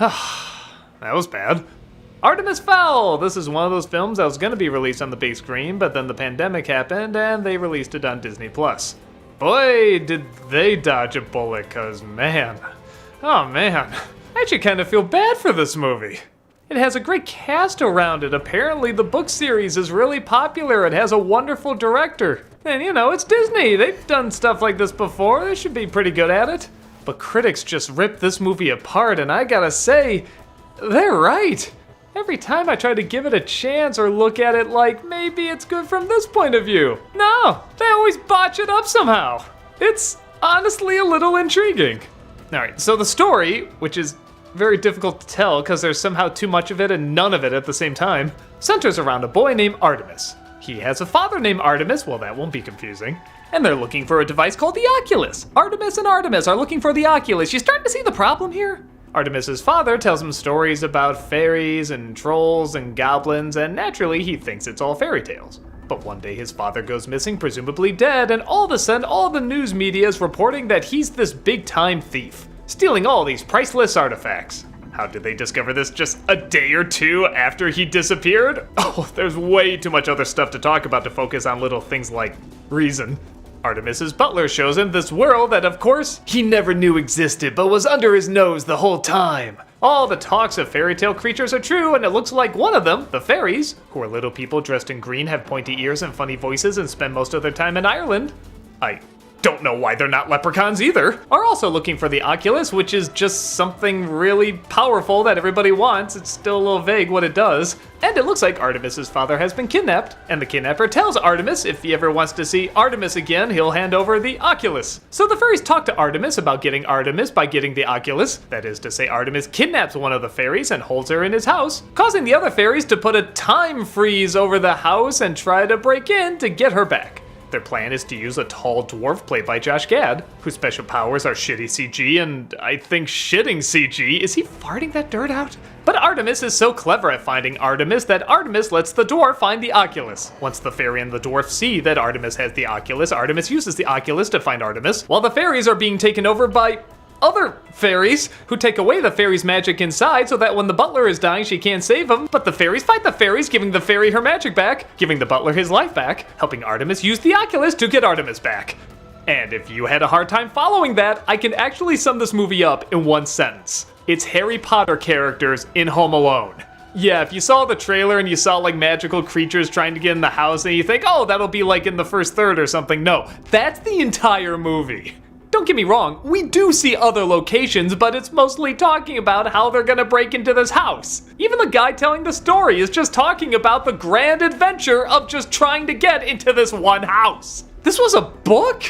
That was bad. Artemis Fowl! This is one of those films that was going to be released on the big screen, but then the pandemic happened and they released it on Disney+. Boy, did they dodge a bullet, cause man, oh man, I actually kind of feel bad for this movie. It has a great cast around it. Apparently the book series is really popular. It has a wonderful director. And you know, it's Disney. They've done stuff like this before. They should be pretty good at it. But critics just ripped this movie apart, and I gotta say, they're right. Every time I try to give it a chance or look at it like maybe it's good from this point of view, no, they always botch it up somehow. It's honestly a little intriguing. Alright, so the story, which is very difficult to tell because there's somehow too much of it and none of it at the same time, centers around a boy named Artemis. He has a father named Artemis, well that won't be confusing, and they're looking for a device called the Oculus. Artemis and Artemis are looking for the Oculus. You starting to see the problem here? Artemis's father tells him stories about fairies and trolls and goblins, and naturally he thinks it's all fairy tales. But one day his father goes missing, presumably dead, and all of a sudden all the news media is reporting that he's this big-time thief, stealing all these priceless artifacts. How did they discover this just a day or two after he disappeared? Oh, there's way too much other stuff to talk about to focus on little things like reason. Artemis's butler shows him this world that, of course, he never knew existed, but was under his nose the whole time. All the talks of fairy tale creatures are true, and it looks like one of them, the fairies, who are little people dressed in green, have pointy ears and funny voices, and spend most of their time in Ireland. I don't know why they're not leprechauns either, are also looking for the Oculus, which is just something really powerful that everybody wants. It's still a little vague what it does. And it looks like Artemis's father has been kidnapped, and the kidnapper tells Artemis if he ever wants to see Artemis again, he'll hand over the Oculus. So the fairies talk to Artemis about getting Artemis by getting the Oculus. That is to say, Artemis kidnaps one of the fairies and holds her in his house, causing the other fairies to put a time freeze over the house and try to break in to get her back. Their plan is to use a tall dwarf played by Josh Gad, whose special powers are shitty CG and I think shitting CG. Is he farting that dirt out? But Artemis is so clever at finding Artemis that Artemis lets the dwarf find the Oculus. Once the fairy and the dwarf see that Artemis has the Oculus, Artemis uses the Oculus to find Artemis, while the fairies are being taken over by other fairies who take away the fairy's magic inside so that when the butler is dying she can't save him, but the fairies fight the fairies, giving the fairy her magic back, giving the butler his life back, helping Artemis use the Oculus to get Artemis back. And if you had a hard time following that, I can actually sum this movie up in one sentence. It's Harry Potter characters in Home Alone. Yeah, if you saw the trailer and you saw like magical creatures trying to get in the house and you think, oh, that'll be like in the first third or something. No, that's the entire movie. Don't get me wrong, we do see other locations, but it's mostly talking about how they're gonna break into this house. Even the guy telling the story is just talking about the grand adventure of just trying to get into this one house. This was a book?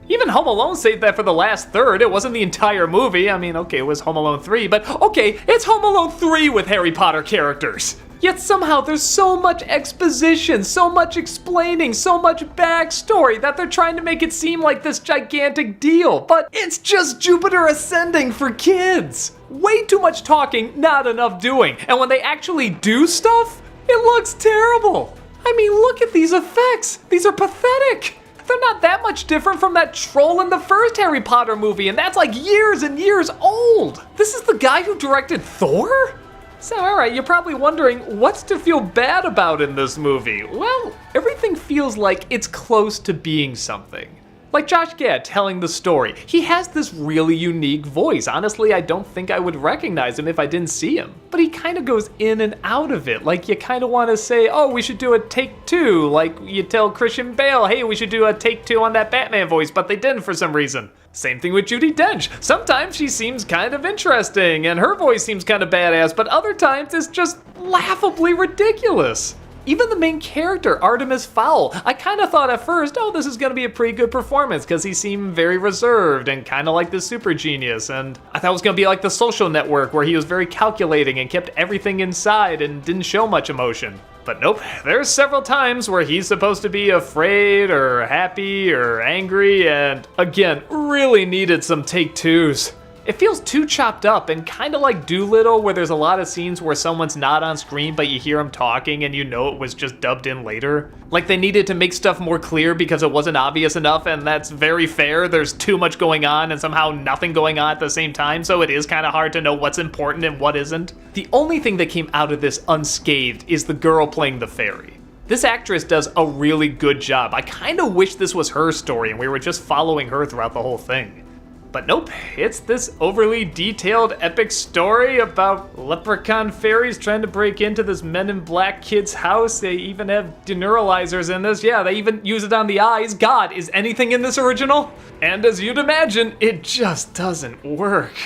Even Home Alone saved that for the last third. It wasn't the entire movie. I mean, okay, it was Home Alone 3, but okay, it's Home Alone 3 with Harry Potter characters. Yet somehow there's so much exposition, so much explaining, so much backstory that they're trying to make it seem like this gigantic deal. But it's just Jupiter Ascending for kids. Way too much talking, not enough doing. And when they actually do stuff, it looks terrible. I mean, look at these effects. These are pathetic. They're not that much different from that troll in the first Harry Potter movie, and that's like years and years old. This is the guy who directed Thor? So alright, you're probably wondering, what's to feel bad about in this movie? Well, everything feels like it's close to being something. Like Josh Gad telling the story. He has this really unique voice. Honestly, I don't think I would recognize him if I didn't see him. But he kind of goes in and out of it. Like you kind of want to say, oh, we should do a take two. Like you tell Christian Bale, hey, we should do a take two on that Batman voice, but they didn't for some reason. Same thing with Judi Dench. Sometimes she seems kind of interesting and her voice seems kind of badass, but other times it's just laughably ridiculous. Even the main character, Artemis Fowl, I kind of thought at first, oh, this is going to be a pretty good performance because he seemed very reserved and kind of like this super genius. And I thought it was going to be like The Social Network where he was very calculating and kept everything inside and didn't show much emotion. But nope, there's several times where he's supposed to be afraid or happy or angry and, again, really needed some take twos. It feels too chopped up and kinda like Dolittle, where there's a lot of scenes where someone's not on screen but you hear them talking and you know it was just dubbed in later. Like they needed to make stuff more clear because it wasn't obvious enough, and that's very fair. There's too much going on and somehow nothing going on at the same time, so it is kinda hard to know what's important and what isn't. The only thing that came out of this unscathed is the girl playing the fairy. This actress does a really good job. I kinda wish this was her story and we were just following her throughout the whole thing. But nope, it's this overly detailed epic story about leprechaun fairies trying to break into this Men in Black kid's house. They even have deneuralizers in this. Yeah, they even use it on the eyes. God, is anything in this original? And as you'd imagine, it just doesn't work.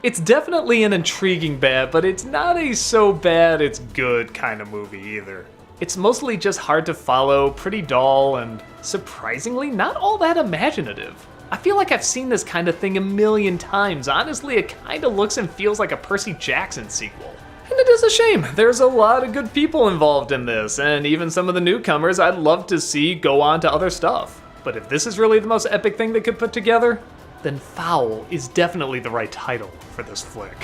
It's definitely an intriguing bad, but it's not a so bad it's good kind of movie either. It's mostly just hard to follow, pretty dull, and surprisingly not all that imaginative. I feel like I've seen this kind of thing a million times. Honestly, it kinda looks and feels like a Percy Jackson sequel. And it is a shame. There's a lot of good people involved in this, and even some of the newcomers I'd love to see go on to other stuff. But if this is really the most epic thing they could put together, then Fowl is definitely the right title for this flick.